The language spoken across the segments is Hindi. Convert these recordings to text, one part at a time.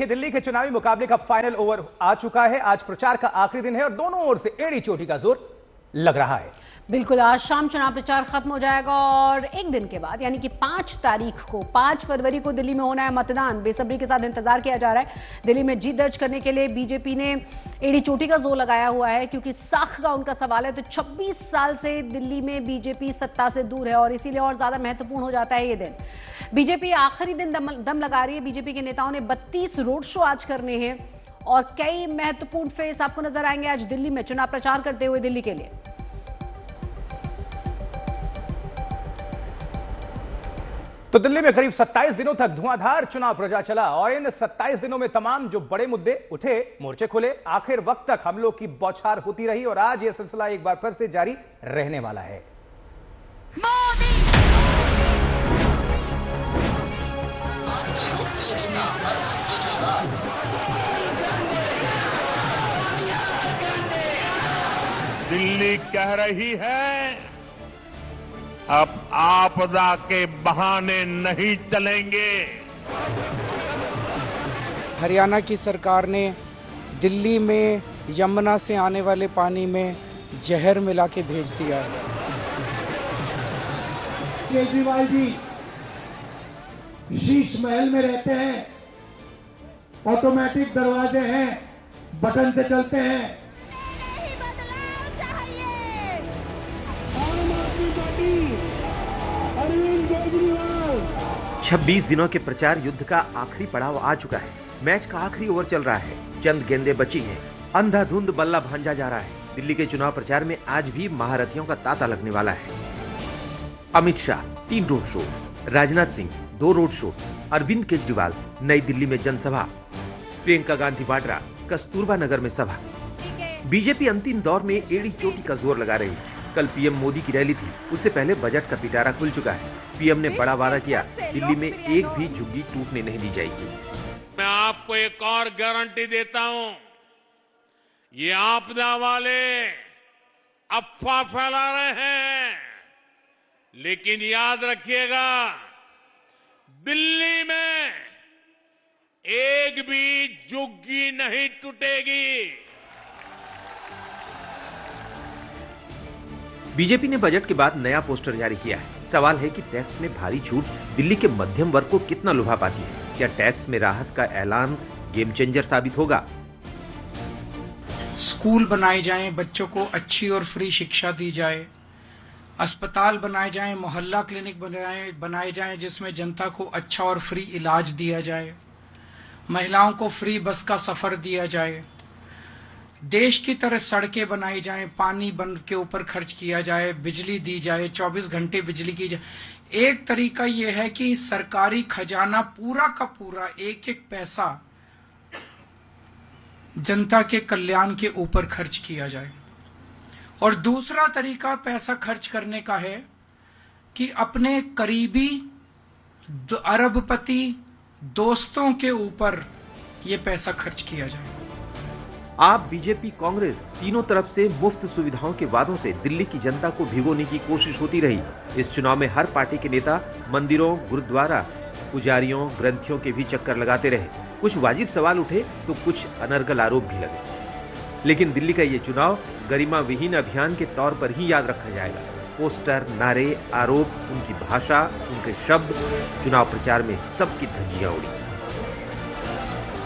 देखिए, दिल्ली के चुनावी मुकाबले का फाइनल ओवर आ चुका है। आज प्रचार का आखिरी दिन है और दोनों ओर से एड़ी चोटी का जोर लग रहा है। बिल्कुल, आज शाम चुनाव प्रचार खत्म हो जाएगा और एक दिन के बाद यानी कि 5 तारीख को 5 फरवरी को दिल्ली में होना है मतदान। बेसब्री के साथ इंतजार किया जा रहा है। दिल्ली में जीत दर्ज करने के लिए बीजेपी ने एड़ी चोटी का जोर लगाया हुआ है, क्योंकि साख का उनका सवाल है। तो 26 साल से दिल्ली में बीजेपी सत्ता से दूर है और इसीलिए और ज्यादा महत्वपूर्ण हो जाता है ये दिन। बीजेपी आखिरी दिन दम लगा रही है। बीजेपी के नेताओं ने 32 रोड शो आज करने हैं और कई महत्वपूर्ण फेस आपको नजर आएंगे आज दिल्ली में चुनाव प्रचार करते हुए दिल्ली के लिए। तो दिल्ली में करीब 27 दिनों तक धुआंधार चुनाव प्रचार चला और इन 27 दिनों में तमाम जो बड़े मुद्दे उठे, मोर्चे खुले, आखिर वक्त तक हमलों की बौछार होती रही और आज यह सिलसिला एक बार फिर से जारी रहने वाला है। दिल्ली कह रही है अब आपदा के बहाने नहीं चलेंगे। हरियाणा की सरकार ने दिल्ली में यमुना से आने वाले पानी में जहर मिला के भेज दिया है। केजरीवाल जी शीश महल में रहते हैं, ऑटोमेटिक दरवाजे हैं, बटन से चलते हैं। 26 दिनों के प्रचार युद्ध का आखिरी पड़ाव आ चुका है। मैच का आखिरी ओवर चल रहा है। चंद गेंदें बची हैं। अंधाधुंध बल्ला भांजा जा रहा है। दिल्ली के चुनाव प्रचार में आज भी महारथियों का तांता लगने वाला है। Amit Shah 3 road show, Rajnath Singh 2 road show, Arvind Kejriwal New Delhi में जनसभा, प्रियंका गांधी वाड्रा कस्तूरबा नगर में सभा। बीजेपी अंतिम दौर में एड़ी चोटी का जोर लगा रही है। कल पीएम मोदी की रैली थी, उससे पहले बजट का पिटारा खुल चुका है। पीएम ने बड़ा वादा किया, दिल्ली में एक भी झुग्गी टूटने नहीं दी जाएगी। मैं आपको एक और गारंटी देता हूं, ये आपदा वाले अफवाह फैला रहे हैं, लेकिन याद रखिएगा दिल्ली में एक भी झुग्गी नहीं टूटेगी। बीजेपी ने बजट के बाद नया पोस्टर जारी किया है। सवाल है कि टैक्स में भारी छूट दिल्ली के मध्यम वर्ग को कितना लुभा पाती है। क्या टैक्स में राहत का ऐलान गेम चेंजर साबित होगा? स्कूल बनाए जाएं, बच्चों को अच्छी और फ्री शिक्षा दी जाए, अस्पताल बनाए जाएं, मोहल्ला क्लिनिक बनाए जाएं जिसमें जनता को अच्छा और फ्री इलाज दिया जाए, महिलाओं को फ्री बस का सफर दिया जाए, देश की तरह सड़कें बनाई जाएं, पानी बंद के ऊपर खर्च किया जाए, बिजली दी जाए, 24 घंटे बिजली की जाए। एक तरीका यह है कि सरकारी खजाना पूरा का पूरा एक एक पैसा जनता के कल्याण के ऊपर खर्च किया जाए। और दूसरा तरीका पैसा खर्च करने का है कि अपने करीबी अरबपति दोस्तों के ऊपर यह पैसा खर्च किया जाए। आप, बीजेपी, कांग्रेस तीनों तरफ से मुफ्त सुविधाओं के वादों से दिल्ली की जनता को भिगोने की कोशिश होती रही। इस चुनाव में हर पार्टी के नेता मंदिरों, गुरुद्वारा, पुजारियों, ग्रंथियों के भी चक्कर लगाते रहे। कुछ वाजिब सवाल उठे तो कुछ अनर्गल आरोप भी लगे। लेकिन दिल्ली का ये चुनाव गरिमा विहीन अभियान के तौर पर ही याद रखा जाएगा। पोस्टर, नारे, आरोप, उनकी भाषा, उनके शब्द, चुनाव प्रचार में सबकी धज्जियां उड़ी।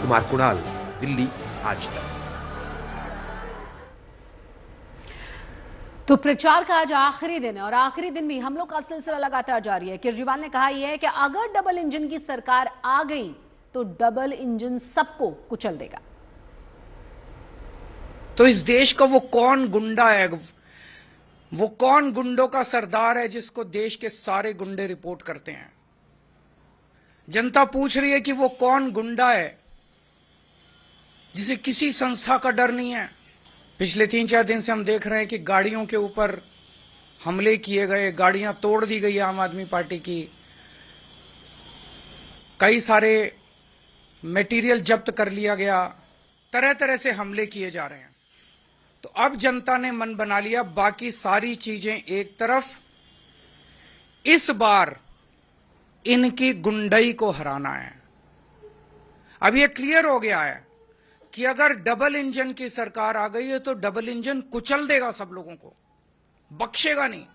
कुमार कुणाल, दिल्ली, आज तक। तो प्रचार का आज आखिरी दिन है और आखिरी दिन भी हमलों का सिलसिला लगातार जारी है। केजरीवाल ने कहा यह है कि अगर डबल इंजन की सरकार आ गई तो डबल इंजन सबको कुचल देगा। तो इस देश का वो कौन गुंडा है, वो कौन गुंडों का सरदार है जिसको देश के सारे गुंडे रिपोर्ट करते हैं? जनता पूछ रही है कि वो कौन गुंडा है जिसे किसी संस्था का डर नहीं है। पिछले 3-4 दिन से हम देख रहे हैं कि गाड़ियों के ऊपर हमले किए गए, गाड़ियां तोड़ दी गई आम आदमी पार्टी की, कई सारे मटेरियल जब्त कर लिया गया, तरह तरह से हमले किए जा रहे हैं। तो अब जनता ने मन बना लिया, बाकी सारी चीजें एक तरफ, इस बार इनकी गुंडई को हराना है। अब ये क्लियर हो गया है कि अगर डबल इंजन की सरकार आ गई है तो डबल इंजन कुचल देगा सब लोगों को, बख्शेगा नहीं।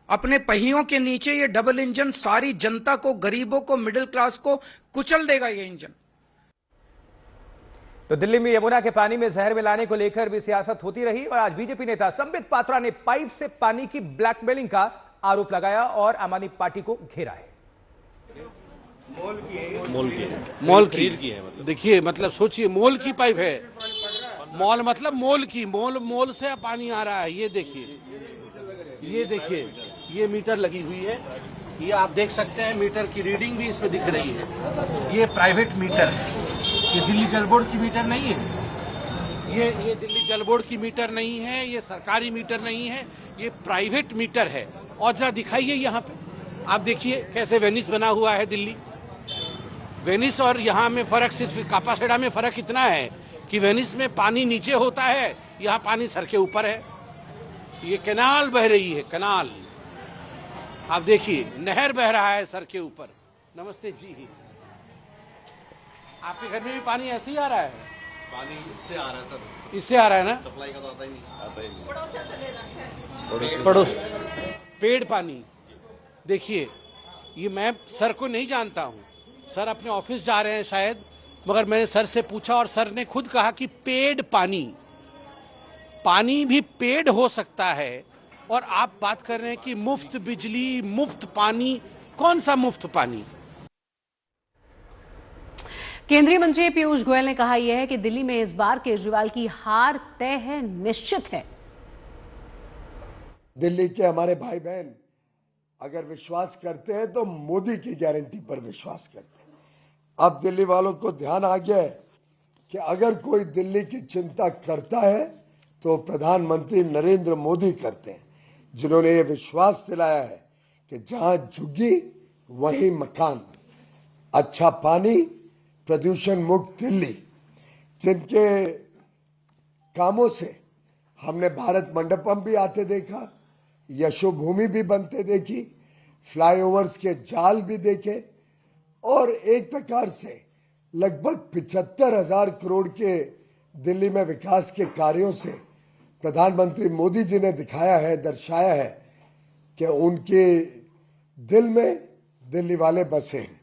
अपने पहियों के नीचे ये डबल इंजन सारी जनता को, गरीबों को, मिडिल क्लास को कुचल देगा ये इंजन। तो दिल्ली में यमुना के पानी में जहर मिलाने को लेकर भी सियासत होती रही और आज बीजेपी नेता संबित पात्रा ने पाइप से पानी की ब्लैकमेलिंग का आरोप लगाया और आम आदमी पार्टी को घेरा है। मॉल की है मतलब। देखिए, मतलब सोचिए, मॉल की पाइप है, मॉल मतलब मॉल की, मॉल से पानी आ रहा है। ये देखिए, ये मीटर लगी हुई है, ये आप देख सकते हैं, मीटर की रीडिंग भी इसमें दिख रही है। ये प्राइवेट मीटर, ये दिल्ली जल बोर्ड की मीटर नहीं है, ये दिल्ली जल बोर्ड की मीटर नहीं है, ये सरकारी मीटर नहीं है, ये प्राइवेट मीटर है। और जरा दिखाइए, यहाँ पे आप देखिए कैसे वेनिस बना हुआ है दिल्ली। वेनिस और यहाँ में फर्क सिर्फ कापासेडा में फर्क इतना है कि वेनिस में पानी नीचे होता है, यहाँ पानी सर के ऊपर है। ये कैनाल बह रही है, कैनाल आप देखिए, नहर बह रहा है सर के ऊपर। नमस्ते जी, आपके घर में भी पानी ऐसे ही आ रहा है? पानी इससे आ रहा है सर, इससे आ रहा है ना? सप्लाई का तो आता ही नहीं। पड़ोस पेड़ पानी। देखिए, ये मैं सर को नहीं जानता हूँ, सर अपने ऑफिस जा रहे हैं शायद, मगर मैंने सर से पूछा और सर ने खुद कहा कि पेड़ पानी भी पेड़ हो सकता है। और आप बात कर रहे हैं कि मुफ्त बिजली, मुफ्त पानी, कौन सा मुफ्त पानी? केंद्रीय मंत्री पीयूष गोयल ने कहा यह है कि दिल्ली में इस बार केजरीवाल की हार तय है, निश्चित है। दिल्ली के हमारे भाई बहन अगर विश्वास करते हैं तो मोदी की गारंटी पर विश्वास करते हैं। अब दिल्ली वालों को ध्यान आ गया है कि अगर कोई दिल्ली की चिंता करता है तो प्रधानमंत्री नरेंद्र मोदी करते हैं, जिन्होंने ये विश्वास दिलाया है कि जहां झुग्गी वहीं मकान, अच्छा पानी, प्रदूषण मुक्त दिल्ली, जिनके कामों से हमने भारत मंडपम भी आते देखा, यशोभूमि भी बनते देखी, फ्लाईओवर्स के जाल भी देखे और एक प्रकार से लगभग 75,000 करोड़ के दिल्ली में विकास के कार्यों से प्रधानमंत्री मोदी जी ने दिखाया है, दर्शाया है कि उनके दिल में दिल्ली वाले बसे हैं।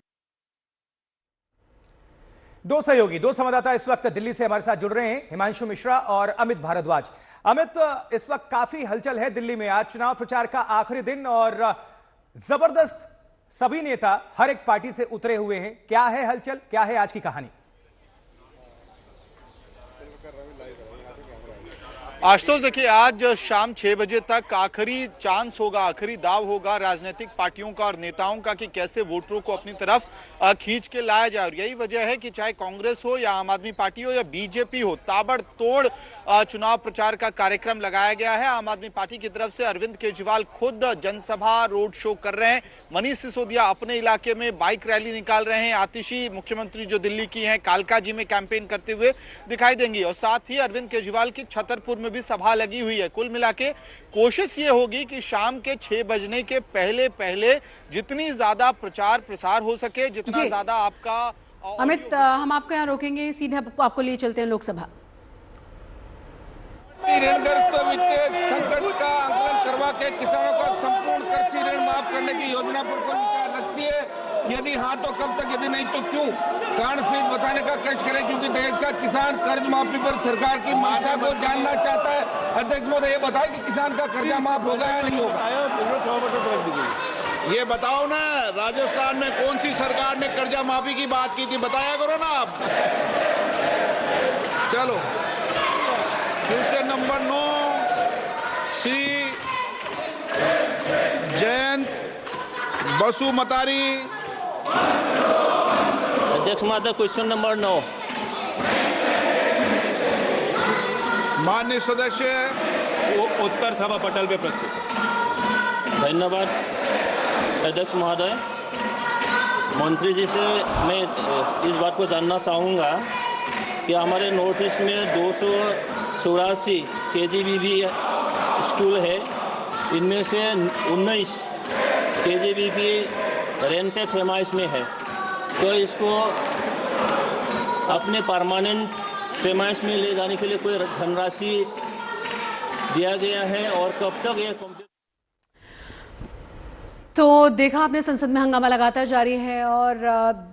दो सहयोगी, दो संवाददाता इस वक्त दिल्ली से हमारे साथ जुड़ रहे हैं, हिमांशु मिश्रा और अमित भारद्वाज। अमित, इस वक्त काफी हलचल है दिल्ली में, आज चुनाव प्रचार का आखिरी दिन और जबरदस्त सभी नेता हर एक पार्टी से उतरे हुए हैं। क्या है हलचल, क्या है आज की कहानी? आशुतोष, देखिए, आज शाम 6 बजे तक आखिरी चांस होगा, आखिरी दाव होगा राजनीतिक पार्टियों का और नेताओं का कि कैसे वोटरों को अपनी तरफ खींच के लाया जाए। और यही वजह है कि चाहे कांग्रेस हो या आम आदमी पार्टी हो या बीजेपी हो, ताबड़तोड़ चुनाव प्रचार का कार्यक्रम लगाया गया है। आम आदमी पार्टी की तरफ से अरविंद केजरीवाल खुद जनसभा, रोड शो कर रहे हैं। मनीष सिसोदिया अपने इलाके में बाइक रैली निकाल रहे हैं। आतिशी मुख्यमंत्री जो दिल्ली की हैं, कालका जी में कैंपेन करते हुए दिखाई देंगी। और साथ ही अरविंद केजरीवाल की छतरपुर भी सभा लगी हुई है। कुल मिला के कोशिश ये होगी कि शाम के 6 बजने के पहले जितनी ज्यादा प्रचार प्रसार हो सके, जितना ज्यादा आपका। अमित, हम आपको यहाँ रोकेंगे, सीधे आपको लिए चलते हैं लोकसभा। ऋणग्रस्त वित्तीय संकट का आकलन करवा के किसानों का संपूर्ण कृषि ऋण माफ करने की योजना पर कोई विचार रखती है? यदि हाँ तो कब तक, यदि नहीं तो क्यों? कारण से बताने का कष्ट करें, क्योंकि देश का किसान कर्ज माफी पर सरकार की मंशा को जानना चाहता है। अध्यक्ष महोदय, ये बताए कि किसान का कर्जा माफ होगा या नहीं होगा? ये बताओ ना, राजस्थान में कौन सी सरकार ने कर्जा माफी की बात की थी, बताया करो ना आप। चलो, क्वेश्चन नंबर 9, श्री जयंत बसुमतारी। अध्यक्ष महोदय, क्वेश्चन नंबर 9। माननीय सदस्य उत्तर सभा पटल पे प्रस्तुत। धन्यवाद अध्यक्छ महोदय। मंत्री जी से मैं इस बात को जानना चाहूँगा कि हमारे नॉर्थ ईस्ट में 284 KGBV स्कूल है, इनमें से 19 KGBV रेंटेड प्रेमाइस में है, तो इसको अपने परमानेंट प्रेमाइस में ले जाने के लिए कोई धनराशि दिया गया है और कब तक ये तो देखा आपने, संसद में हंगामा लगातार जारी है। और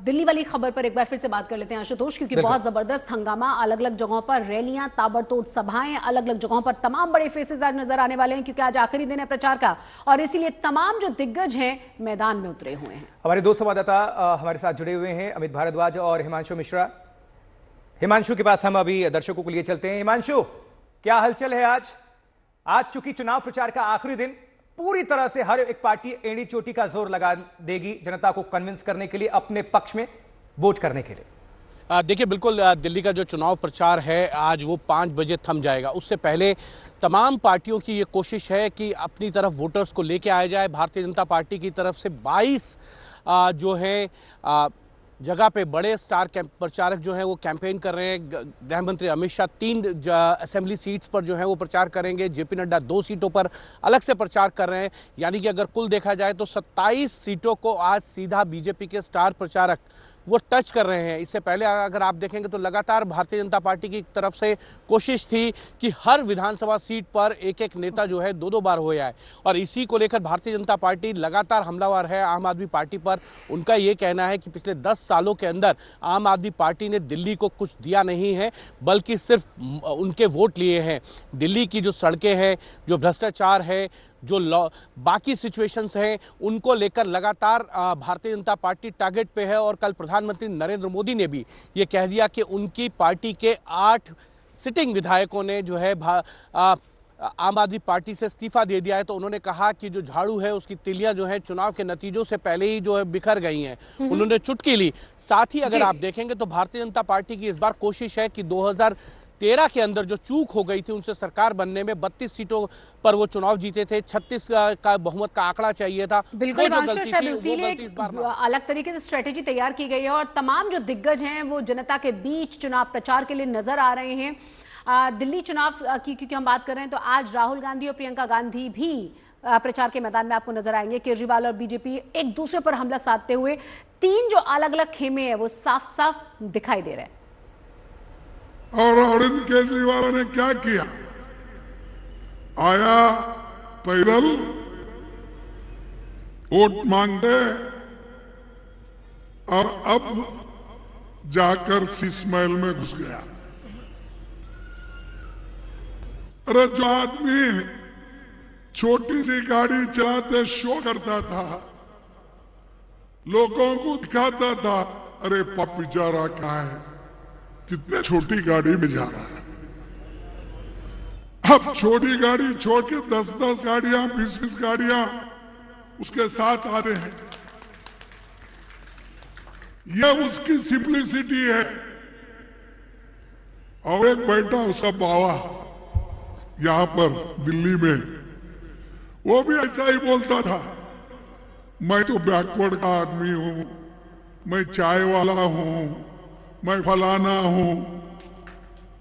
दिल्ली वाली खबर पर एक बार फिर से बात कर लेते हैं आशुतोष, क्योंकि बहुत जबरदस्त हंगामा, अलग अलग जगहों पर रैलियां, ताबड़तोड़ सभाएं, अलग अलग जगहों पर तमाम बड़े फेसेस आज नजर आने वाले हैं, क्योंकि आज आखिरी दिन है प्रचार का और इसीलिए तमाम जो दिग्गज हैं मैदान में उतरे हुए हैं। हमारे दो संवाददाता हमारे साथ जुड़े हुए हैं, अमित भारद्वाज और हिमांशु मिश्रा। हिमांशु के पास हम अभी दर्शकों को लिए चलते हैं। हिमांशु, क्या हलचल है आज चूंकि चुनाव प्रचार का आखिरी दिन, पूरी तरह से हर एक पार्टी एड़ी चोटी का जोर लगा देगी जनता को कन्विंस करने के लिए, अपने पक्ष में वोट करने के लिए। देखिए, बिल्कुल दिल्ली का जो चुनाव प्रचार है आज वो 5 बजे थम जाएगा। उससे पहले तमाम पार्टियों की ये कोशिश है कि अपनी तरफ वोटर्स को लेके आया जाए। भारतीय जनता पार्टी की तरफ से 22 जो है जगह पे बड़े स्टार प्रचारक जो हैं वो कैंपेन कर रहे हैं। गृह मंत्री अमित शाह 3 असेंबली सीट्स पर जो है वो प्रचार करेंगे। जेपी नड्डा 2 सीटों पर अलग से प्रचार कर रहे हैं। यानी कि अगर कुल देखा जाए तो 27 सीटों को आज सीधा बीजेपी के स्टार प्रचारक वो टच कर रहे हैं। इससे पहले अगर आप देखेंगे तो लगातार भारतीय जनता पार्टी की तरफ से कोशिश थी कि हर विधानसभा सीट पर एक एक नेता जो है 2-2 बार हो जाए, और इसी को लेकर भारतीय जनता पार्टी लगातार हमलावर है आम आदमी पार्टी पर। उनका ये कहना है कि पिछले 10 सालों के अंदर आम आदमी पार्टी ने दिल्ली को कुछ दिया नहीं है, बल्कि सिर्फ उनके वोट लिए हैं। दिल्ली की जो सड़कें हैं, जो भ्रष्टाचार है, जो बाकी सिचुएशंस हैं, उनको लेकर लगातार भारतीय जनता पार्टी टारगेट पे है। और कल प्रधानमंत्री नरेंद्र मोदी ने भी ये कह दिया कि उनकी पार्टी के 8 सिटिंग विधायकों ने जो है आम आदमी पार्टी से इस्तीफा दे दिया है। तो उन्होंने कहा कि जो झाड़ू है उसकी तिलियां जो है चुनाव के नतीजों से पहले ही जो है बिखर गई हैं। उन्होंने चुटकी ली। साथ ही अगर आप देखेंगे तो भारतीय जनता पार्टी की इस बार कोशिश है कि 2013 के अंदर जो चूक हो गई थी उनसे सरकार बनने में, 32 सीटों पर वो चुनाव जीते थे, 36 का बहुमत का आंकड़ा चाहिए था। बिल्कुल, अलग तरीके से स्ट्रेटेजी तैयार की गई है और तमाम जो दिग्गज हैं वो जनता के बीच चुनाव प्रचार के लिए नजर आ रहे हैं। दिल्ली चुनाव की क्योंकि हम बात कर रहे हैं तो आज राहुल गांधी और प्रियंका गांधी भी प्रचार के मैदान में आपको नजर आएंगे। केजरीवाल और बीजेपी एक दूसरे पर हमला साधते हुए 3 जो अलग अलग खेमे हैं वो साफ साफ दिखाई दे रहे हैं। और अरविंद केजरीवाल ने क्या किया? आया पैदल वोट मांगते और अब जाकर शीश महल में घुस गया। अरे जो आदमी छोटी सी गाड़ी चलाते शो करता था, लोगों को दिखाता था, अरे पापी जा रहा क्या है, कितने छोटी गाड़ी में जा रहा है। अब छोटी गाड़ी छोड़ के 10-10 गाड़ियां, 20-20 गाड़ियां उसके साथ आ रहे हैं। यह उसकी सिंप्लिसिटी है। और एक बैठा उसका बावा यहां पर दिल्ली में, वो भी ऐसा ही बोलता था, मैं तो बैकवर्ड का आदमी हूं, मैं चाय वाला हूं, मैं फलाना हूं,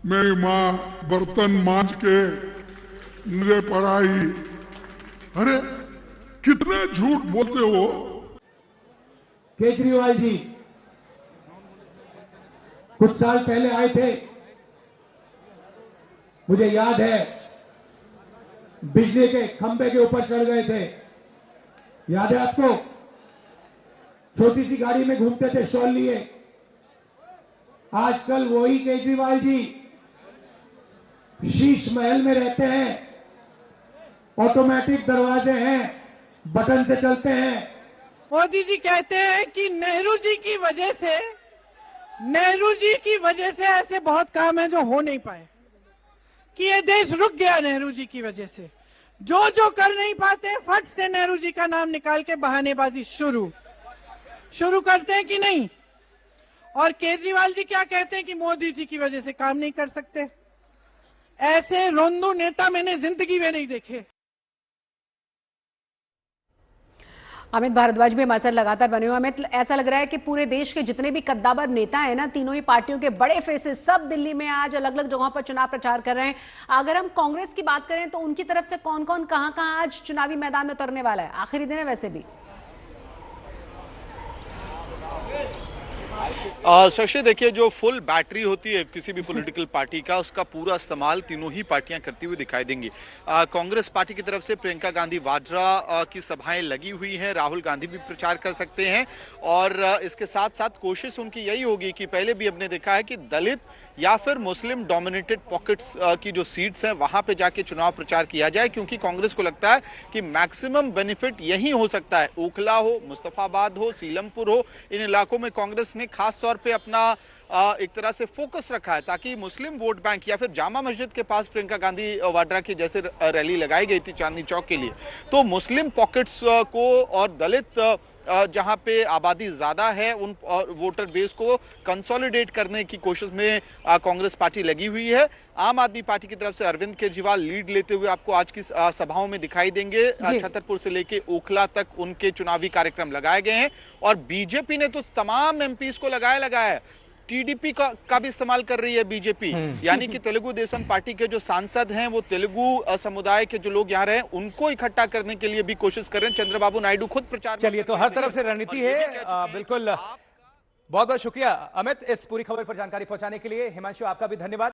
मेरी माँ बर्तन मांज के मुझे पढ़ाई। अरे कितने झूठ बोलते हो। केजरीवाल जी कुछ साल पहले आए थे, मुझे याद है, बिजली के खंभे के ऊपर चढ़ गए थे, याद है आपको? छोटी सी गाड़ी में घूमते थे शॉल लिए। आजकल वही केजरीवाल जी शीश महल में रहते हैं, ऑटोमेटिक दरवाजे हैं, बटन से चलते हैं। मोदी जी कहते हैं कि नेहरू जी की वजह से ऐसे बहुत काम है जो हो नहीं पाए, कि ये देश रुक गया नेहरू जी की वजह से। जो जो कर नहीं पाते फट से नेहरू जी का नाम निकाल के बहानेबाजी शुरू करते हैं कि नहीं। और केजरीवाल जी क्या कहते हैं कि मोदी जी की वजह से काम नहीं कर सकते। ऐसे रोंदू नेता मैंने जिंदगी में नहीं देखे। अमित भारद्वाज भी हमारे साथ लगातार बने हुए। अमित, ऐसा लग रहा है कि पूरे देश के जितने भी कद्दावर नेता हैं ना, तीनों ही पार्टियों के बड़े फेसेस सब दिल्ली में आज अलग अलग जगहों पर चुनाव प्रचार कर रहे हैं। अगर हम कांग्रेस की बात करें तो उनकी तरफ से कौन कौन कहां आज चुनावी मैदान में उतरने वाला है? आखिरी दिन है वैसे भी। शशि, देखिए जो फुल बैटरी होती है किसी भी पॉलिटिकल पार्टी का, उसका पूरा इस्तेमाल तीनों ही पार्टियां करती हुई दिखाई देंगी। कांग्रेस पार्टी की तरफ से प्रियंका गांधी वाड्रा की सभाएं लगी हुई हैं, राहुल गांधी भी प्रचार कर सकते हैं और इसके साथ साथ कोशिश उनकी यही होगी कि पहले भी हमने देखा है कि दलित या फिर मुस्लिम डोमिनेटेड पॉकेट्स की जो सीट्स हैं वहां पे जाके चुनाव प्रचार किया जाए, क्योंकि कांग्रेस को लगता है कि मैक्सिमम बेनिफिट यही हो सकता है। ओखला हो, मुस्तफाबाद हो, सीलमपुर हो, इन इलाकों में कांग्रेस ने खास तौर पे अपना एक तरह से फोकस रखा है ताकि मुस्लिम वोट बैंक या फिर जामा मस्जिद के पास प्रियंका गांधी वाड्रा की जैसे रैली लगाई गई थी चांदनी चौक के लिए, तो मुस्लिम पॉकेट्स को और दलित जहां पे आबादी ज्यादा है उन वोटर बेस को कंसोलिडेट करने की कोशिश में कांग्रेस पार्टी लगी हुई है। आम आदमी पार्टी की तरफ से अरविंद केजरीवाल लीड लेते हुए आपको आज की सभाओं में दिखाई देंगे। छतरपुर से लेके ओखला तक उनके चुनावी कार्यक्रम लगाए गए हैं और बीजेपी ने तो तमाम एमपीज को लगाया है। टीडीपी का भी इस्तेमाल कर रही है बीजेपी, यानी कि तेलुगु देशम पार्टी के जो सांसद हैं वो तेलुगु समुदाय के जो लोग यहाँ रहे उनको इकट्ठा करने के लिए भी कोशिश कर रहे हैं। चंद्रबाबू नायडू खुद प्रचार। चलिए, तो हर तरफ से रणनीति है। बिल्कुल, बहुत बहुत शुक्रिया अमित इस पूरी खबर पर जानकारी पहुंचाने के लिए। हिमांशु, आपका भी धन्यवाद।